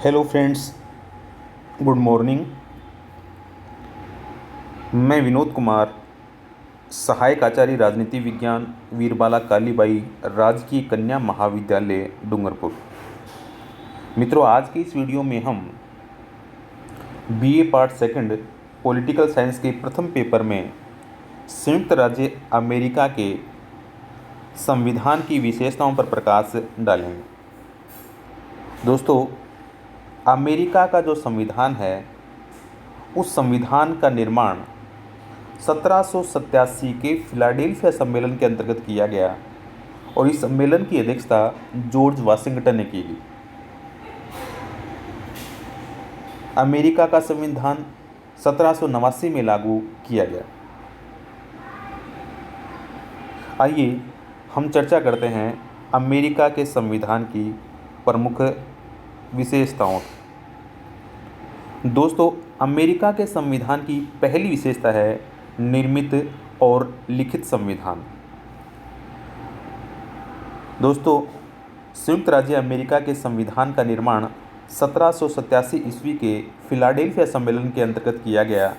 Hello friends, good morning. मैं विनोद कुमार, सहायक आचार्य राजनीति विज्ञान, वीरबाला कालीबाई राजकीय कन्या महाविद्यालय डूंगरपुर। मित्रों, आज की इस वीडियो में हम BA part second political science के प्रथम पेपर में संयुक्त राज्य अमेरिका के संविधान की विशेषताओं पर प्रकाश डालेंगे। दोस्तों, अमेरिका का जो संविधान है, उस संविधान का निर्माण 1787 के फिलाडेल्फिया सम्मेलन के अंतर्गत किया गया और इस सम्मेलन की अध्यक्षता जॉर्ज वाशिंगटन ने की। अमेरिका का संविधान 1789 में लागू किया गया। आइए हम चर्चा करते हैं अमेरिका के संविधान की प्रमुख विशेषताओं की। दोस्तों, अमेरिका के संविधान की पहली विशेषता है निर्मित और लिखित संविधान। दोस्तों, संयुक्त राज्य अमेरिका के संविधान का निर्माण 1787 ईस्वी के फिलाडेल्फिया सम्मेलन के अंतर्गत किया गया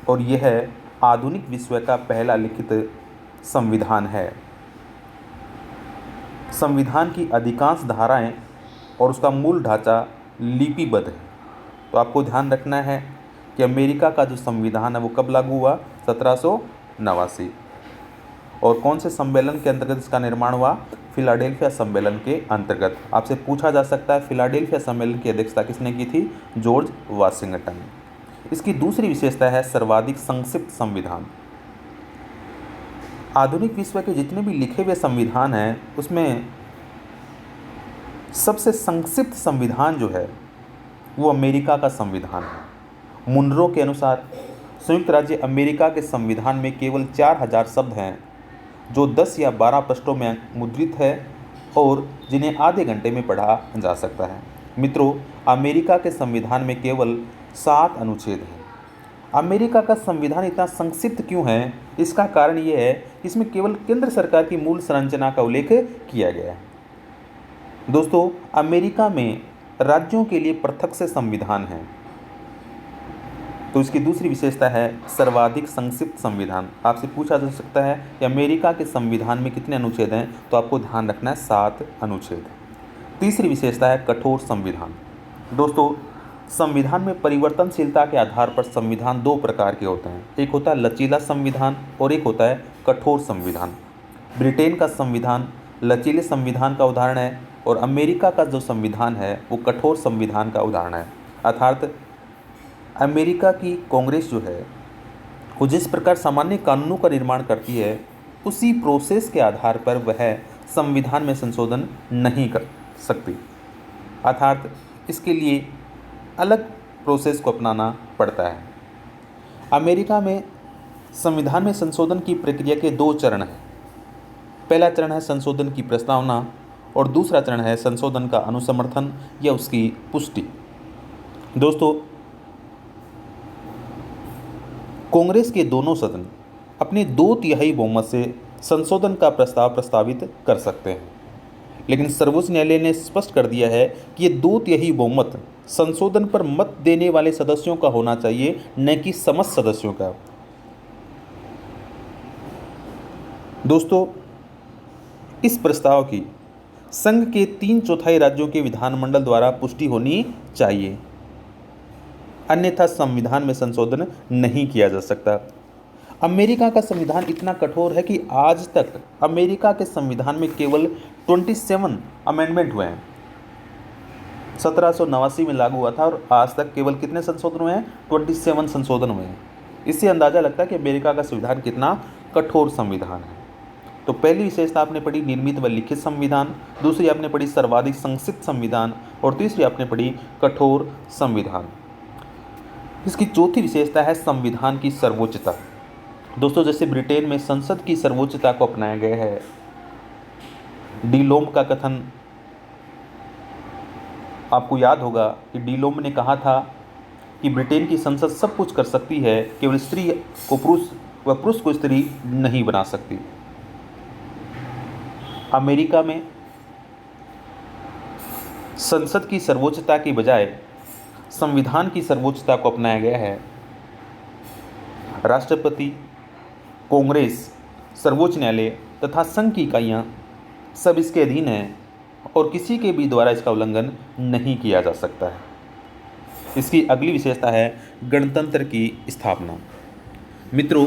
और यह आधुनिक विश्व का पहला लिखित संविधान है। संविधान की अधिकांश धाराएं और उसका मूल ढांचा लिपिबद्ध है। तो आपको ध्यान रखना है कि अमेरिका का जो संविधान है वो कब लागू हुआ? 1789। और कौन से सम्मेलन के अंतर्गत इसका निर्माण हुआ? फिलाडेल्फिया सम्मेलन के अंतर्गत। आपसे पूछा जा सकता है फिलाडेल्फिया सम्मेलन की अध्यक्षता किसने की थी? George Washington. इसकी दूसरी विशेषता है सर्वाधिक संक्षिप्त संविधान। आधुनिक विश्व के जितने भी लिखे हुए संविधान हैं उसमें सबसे संक्षिप्त संविधान जो है वो अमेरिका का संविधान है। मुनरो के अनुसार संयुक्त राज्य अमेरिका के संविधान में केवल 4000 शब्द हैं जो 10 या 12 पृष्ठों में मुद्रित है और जिन्हें आधे घंटे में पढ़ा जा सकता है। मित्रों, अमेरिका के संविधान में केवल 7 अनुच्छेद हैं। अमेरिका का संविधान इतना संक्षिप्त क्यों है? इसका कारण ये है कि इसमें केवल केंद्र सरकार की मूल संरचना का उल्लेख किया गया है। दोस्तों, अमेरिका में राज्यों के लिए पृथक से संविधान है। तो इसकी दूसरी विशेषता है सर्वाधिक संक्षिप्त संविधान। आपसे पूछा जा सकता है कि अमेरिका के संविधान में कितने अनुच्छेद हैं, तो आपको ध्यान रखना है 7 अनुच्छेद। तीसरी विशेषता है कठोर संविधान। दोस्तों, संविधान में परिवर्तनशीलता के आधार पर संविधान 2 प्रकार के होते हैं। एक होता है लचीला संविधान और एक होता है कठोर संविधान। ब्रिटेन का संविधान लचीले संविधान का उदाहरण है और अमेरिका का जो संविधान है वो कठोर संविधान का उदाहरण है। अर्थात अमेरिका की कांग्रेस जो है वो जिस प्रकार सामान्य कानूनों का निर्माण करती है उसी प्रोसेस के आधार पर वह संविधान में संशोधन नहीं कर सकती। अर्थात इसके लिए अलग प्रोसेस को अपनाना पड़ता है। अमेरिका में संविधान में संशोधन की प्रक्रिया के 2 चरण हैं। पहला चरण है संशोधन की प्रस्तावना और दूसरा चरण है संशोधन का अनुसमर्थन या उसकी पुष्टि। दोस्तों, कांग्रेस के दोनों सदन अपने 2/3 बहुमत से संशोधन का प्रस्ताव प्रस्तावित कर सकते हैं, लेकिन सर्वोच्च न्यायालय ने स्पष्ट कर दिया है कि ये 2/3 बहुमत संशोधन पर मत देने वाले सदस्यों का होना चाहिए, न कि समस्त सदस्यों का। दोस्तों, इस प्रस्ताव की संघ के 3/4 राज्यों के विधानमंडल द्वारा पुष्टि होनी चाहिए, अन्यथा संविधान में संशोधन नहीं किया जा सकता। अमेरिका का संविधान इतना कठोर है कि आज तक अमेरिका के संविधान में केवल 27 अमेंडमेंट हुए हैं। 1789 में लागू हुआ था और आज तक केवल कितने संशोधन हुए हैं? 27 संशोधन हुए हैं। इससे अंदाजा लगता है कि अमेरिका का संविधान कितना कठोर संविधान है। तो पहली विशेषता आपने पढ़ी निर्मित व लिखित संविधान, दूसरी आपने पढ़ी सर्वाधिक संक्षिप्त संविधान और तीसरी आपने पढ़ी कठोर संविधान। इसकी चौथी विशेषता है संविधान की सर्वोच्चता। दोस्तों, जैसे ब्रिटेन में संसद की सर्वोच्चता को अपनाया गया है, डी लोम्ब का कथन आपको याद होगा कि डी लोम्ब ने कहा था कि ब्रिटेन की संसद सब कुछ कर सकती है, केवल स्त्री को पुरुष व पुरुष को स्त्री नहीं बना सकती। अमेरिका में संसद की सर्वोच्चता की बजाय संविधान की सर्वोच्चता को अपनाया गया है। राष्ट्रपति, कांग्रेस, सर्वोच्च न्यायालय तथा संघ की इकाइयाँ सब इसके अधीन हैं और किसी के भी द्वारा इसका उल्लंघन नहीं किया जा सकता है। इसकी अगली विशेषता है गणतंत्र की स्थापना। मित्रों,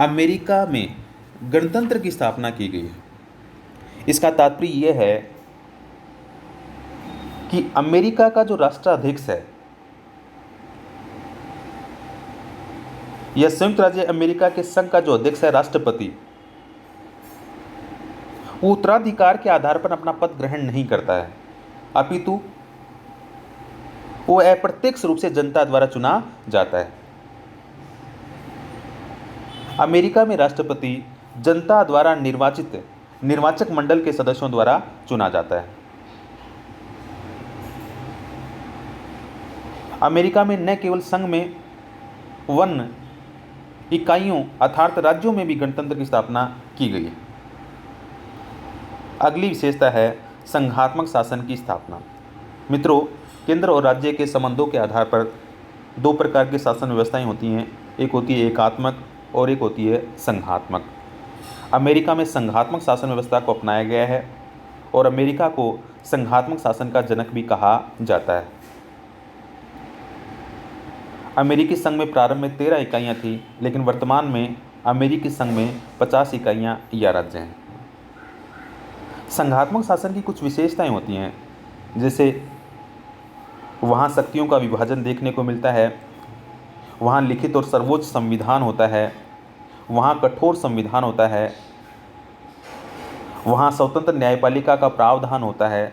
अमेरिका में गणतंत्र की स्थापना की गई है। इसका तात्पर्य यह है कि अमेरिका का जो राष्ट्राध्यक्ष है या संयुक्त राज्य अमेरिका के संघ का जो अध्यक्ष है, राष्ट्रपति, वो उत्तराधिकार के आधार पर अपना पद ग्रहण नहीं करता है, अपितु वो अप्रत्यक्ष रूप से जनता द्वारा चुना जाता है। अमेरिका में राष्ट्रपति जनता द्वारा निर्वाचित निर्वाचक मंडल के सदस्यों द्वारा चुना जाता है। अमेरिका में न केवल संघ में वन इकाइयों अर्थात राज्यों में भी गणतंत्र की स्थापना की गई है। अगली विशेषता है संघात्मक शासन की स्थापना। मित्रों, केंद्र और राज्य के संबंधों के आधार पर दो प्रकार की शासन व्यवस्थाएं होती हैं। एक होती है एकात्मक और एक होती है संघात्मक। अमेरिका में संघात्मक शासन व्यवस्था को अपनाया गया है और अमेरिका को संघात्मक शासन का जनक भी कहा जाता है। अमेरिकी संघ में प्रारंभ में 13 इकाइयाँ थी, लेकिन वर्तमान में अमेरिकी संघ में 50 इकाइयाँ या राज्य हैं। संघात्मक शासन की कुछ विशेषताएं होती हैं, जैसे वहाँ शक्तियों का विभाजन देखने को मिलता है, वहाँ लिखित और सर्वोच्च संविधान होता है, वहाँ कठोर संविधान होता है, वहाँ स्वतंत्र न्यायपालिका का प्रावधान होता है।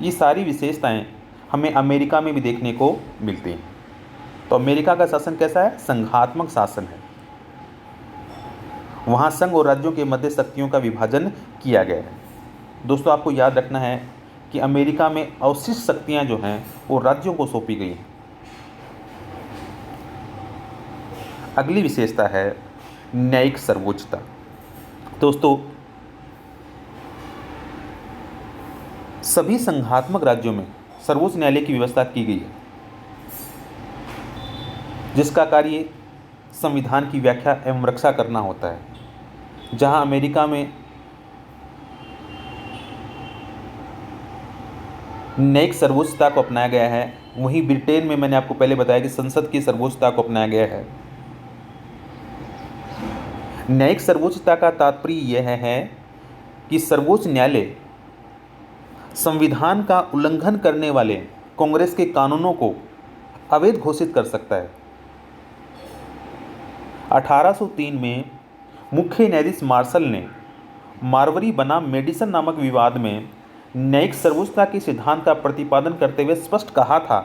ये सारी विशेषताएं हमें अमेरिका में भी देखने को मिलती हैं। तो अमेरिका का शासन कैसा है? संघात्मक शासन है। वहाँ संघ और राज्यों के मध्य शक्तियों का विभाजन किया गया है। दोस्तों, आपको याद रखना है कि अमेरिका में अवशिष्ट शक्तियाँ जो हैं वो राज्यों को सौंपी गई हैं। अगली विशेषता है न्यायिक सर्वोच्चता। दोस्तों, सभी संघात्मक राज्यों में सर्वोच्च न्यायालय की व्यवस्था की गई है, जिसका कार्य संविधान की व्याख्या एवं रक्षा करना होता है। जहां अमेरिका में न्यायिक सर्वोच्चता को अपनाया गया है, वहीं ब्रिटेन में मैंने आपको पहले बताया कि संसद की सर्वोच्चता को अपनाया गया है। न्यायिक सर्वोच्चता का तात्पर्य यह है कि सर्वोच्च न्यायालय संविधान का उल्लंघन करने वाले कांग्रेस के कानूनों को अवैध घोषित कर सकता है। 1803 में मुख्य न्यायाधीश मार्शल ने मार्वरी बनाम मेडिसन नामक विवाद में न्यायिक सर्वोच्चता के सिद्धांत का प्रतिपादन करते हुए स्पष्ट कहा था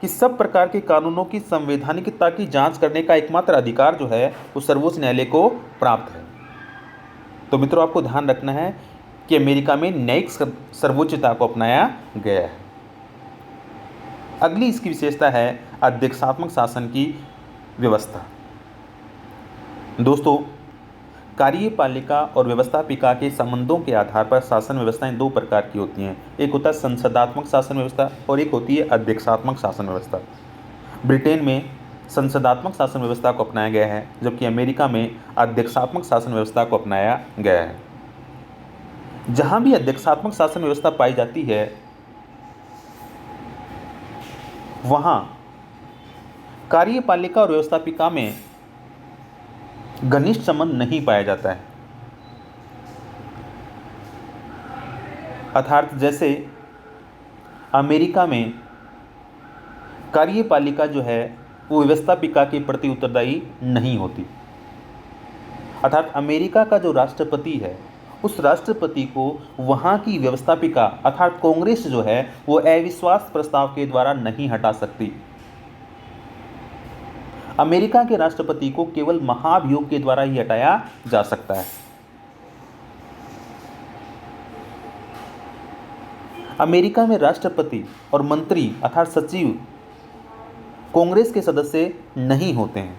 कि सब प्रकार के कानूनों की संवैधानिकता की जांच करने का एकमात्र अधिकार जो है वो सर्वोच्च न्यायालय को प्राप्त है। तो मित्रों, आपको ध्यान रखना है कि अमेरिका में न्यायिक सर्वोच्चता को अपनाया गया है। अगली इसकी विशेषता है अध्यक्षात्मक शासन की व्यवस्था। दोस्तों, कार्यपालिका और व्यवस्थापिका के संबंधों के आधार पर शासन व्यवस्थाएं दो प्रकार की होती हैं। एक होता है संसदात्मक शासन व्यवस्था और एक होती है अध्यक्षात्मक शासन व्यवस्था। ब्रिटेन में संसदात्मक शासन व्यवस्था को अपनाया गया है, जबकि अमेरिका में अध्यक्षात्मक शासन व्यवस्था को अपनाया गया है। जहां भी अध्यक्षात्मक शासन व्यवस्था पाई जाती है, वहां कार्यपालिका और व्यवस्थापिका में घनिष्ठ संबंध नहीं पाया जाता है। अर्थात जैसे अमेरिका में कार्यपालिका जो है वो व्यवस्थापिका के प्रति उत्तरदायी नहीं होती। अर्थात अमेरिका का जो राष्ट्रपति है, उस राष्ट्रपति को वहाँ की व्यवस्थापिका अर्थात कांग्रेस जो है वो अविश्वास प्रस्ताव के द्वारा नहीं हटा सकती। अमेरिका के राष्ट्रपति को केवल महाभियोग के द्वारा ही हटाया जा सकता है। अमेरिका में राष्ट्रपति और मंत्री अर्थात सचिव कांग्रेस के सदस्य नहीं होते हैं।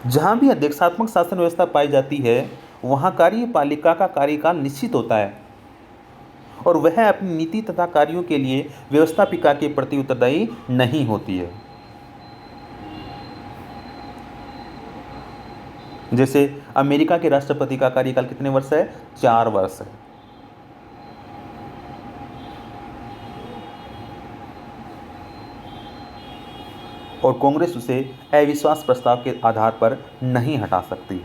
जहाँ भी अध्यक्षात्मक शासन व्यवस्था पाई जाती है वहाँ कार्यपालिका का कार्यकाल निश्चित होता है और वह अपनी नीति तथा कार्यों के लिए व्यवस्थापिका के प्रति उत्तरदायी नहीं होती है। जैसे अमेरिका के राष्ट्रपति का कार्यकाल कितने वर्ष है? 4 वर्ष है। और कांग्रेस उसे अविश्वास प्रस्ताव के आधार पर नहीं हटा सकती।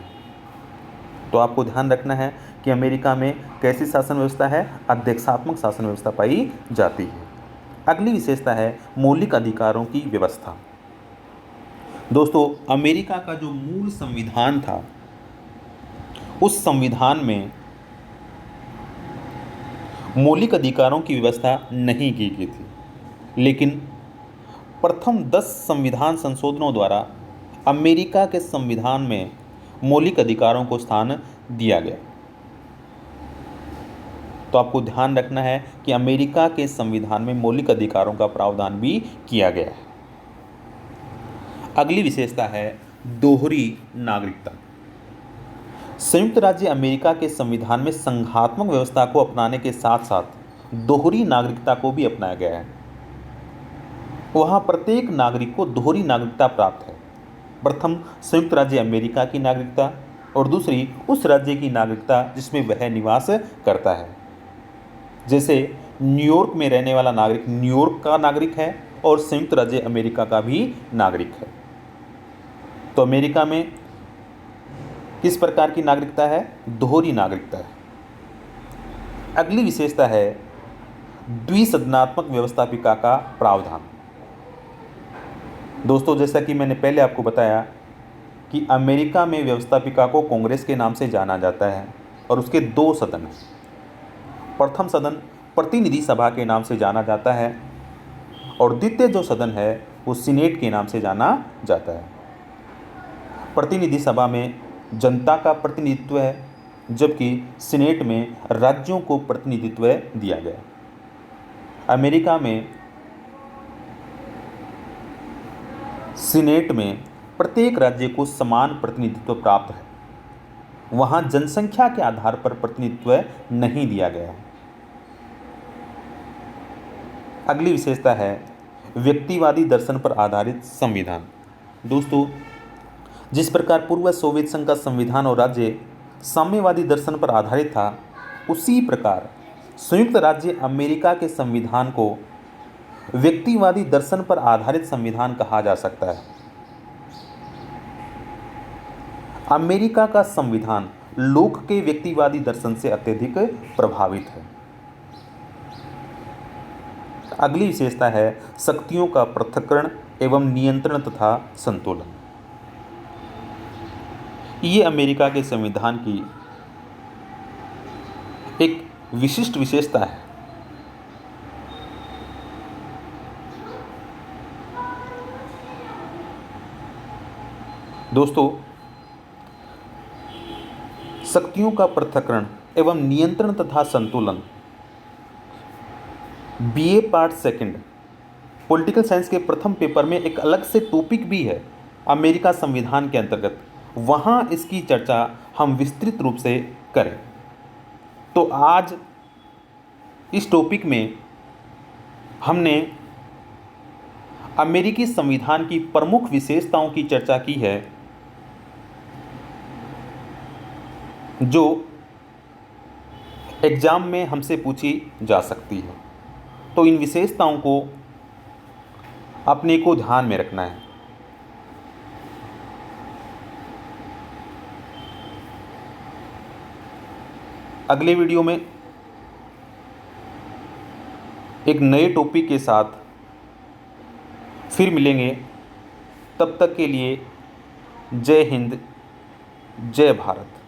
तो आपको ध्यान रखना है कि अमेरिका में कैसी शासन व्यवस्था है? अध्यक्षात्मक शासन व्यवस्था पाई जाती है। अगली विशेषता है मौलिक अधिकारों की व्यवस्था। दोस्तों, अमेरिका का जो मूल संविधान था उस संविधान में मौलिक अधिकारों की व्यवस्था नहीं की गई थी, लेकिन प्रथम 10 संविधान संशोधनों द्वारा अमेरिका के संविधान में मौलिक अधिकारों को स्थान दिया गया। तो आपको ध्यान रखना है कि अमेरिका के संविधान में मौलिक अधिकारों का प्रावधान भी किया गया है। अगली विशेषता है दोहरी नागरिकता। संयुक्त राज्य अमेरिका के संविधान में संघात्मक व्यवस्था को अपनाने के साथ साथ दोहरी नागरिकता को भी अपनाया गया है। वहाँ प्रत्येक नागरिक को दोहरी नागरिकता प्राप्त है। प्रथम संयुक्त राज्य अमेरिका की नागरिकता और दूसरी उस राज्य की नागरिकता जिसमें वह निवास करता है। जैसे न्यूयॉर्क में रहने वाला नागरिक न्यूयॉर्क का नागरिक है और संयुक्त राज्य अमेरिका का भी नागरिक है। तो अमेरिका में किस प्रकार की नागरिकता है? दोहरी नागरिकता है। अगली विशेषता है द्विसदनात्मक व्यवस्थापिका का प्रावधान। दोस्तों, जैसा कि मैंने पहले आपको बताया कि अमेरिका में व्यवस्थापिका को कांग्रेस के नाम से जाना जाता है और उसके 2 सदन हैं। प्रथम सदन प्रतिनिधि सभा के नाम से जाना जाता है और द्वितीय जो सदन है वो सीनेट के नाम से जाना जाता है। प्रतिनिधि सभा में जनता का प्रतिनिधित्व है, जबकि सीनेट में राज्यों को प्रतिनिधित्व दिया गया। अमेरिका में सीनेट में प्रत्येक राज्य को समान प्रतिनिधित्व प्राप्त है। वहाँ जनसंख्या के आधार पर प्रतिनिधित्व नहीं दिया गया है। अगली विशेषता है व्यक्तिवादी दर्शन पर आधारित संविधान। दोस्तों, जिस प्रकार पूर्व सोवियत संघ का संविधान और राज्य साम्यवादी दर्शन पर आधारित था, उसी प्रकार संयुक्त राज्य अमेरिका के संविधान को व्यक्तिवादी दर्शन पर आधारित संविधान कहा जा सकता है। अमेरिका का संविधान लोक के व्यक्तिवादी दर्शन से अत्यधिक प्रभावित है। अगली विशेषता है शक्तियों का पृथक्करण एवं नियंत्रण तथा संतुलन। ये अमेरिका के संविधान की एक विशिष्ट विशेषता है। दोस्तों, शक्तियों का पृथक्करण एवं नियंत्रण तथा संतुलन BA part second political science के प्रथम पेपर में एक अलग से टॉपिक भी है अमेरिका संविधान के अंतर्गत। वहाँ इसकी चर्चा हम विस्तृत रूप से करें। तो आज इस टॉपिक में हमने अमेरिकी संविधान की प्रमुख विशेषताओं की चर्चा की है जो एग्जाम में हमसे पूछी जा सकती है। तो इन विशेषताओं को अपने को ध्यान में रखना है। अगले वीडियो में एक नए टॉपिक के साथ फिर मिलेंगे। तब तक के लिए जय हिंद, जय भारत।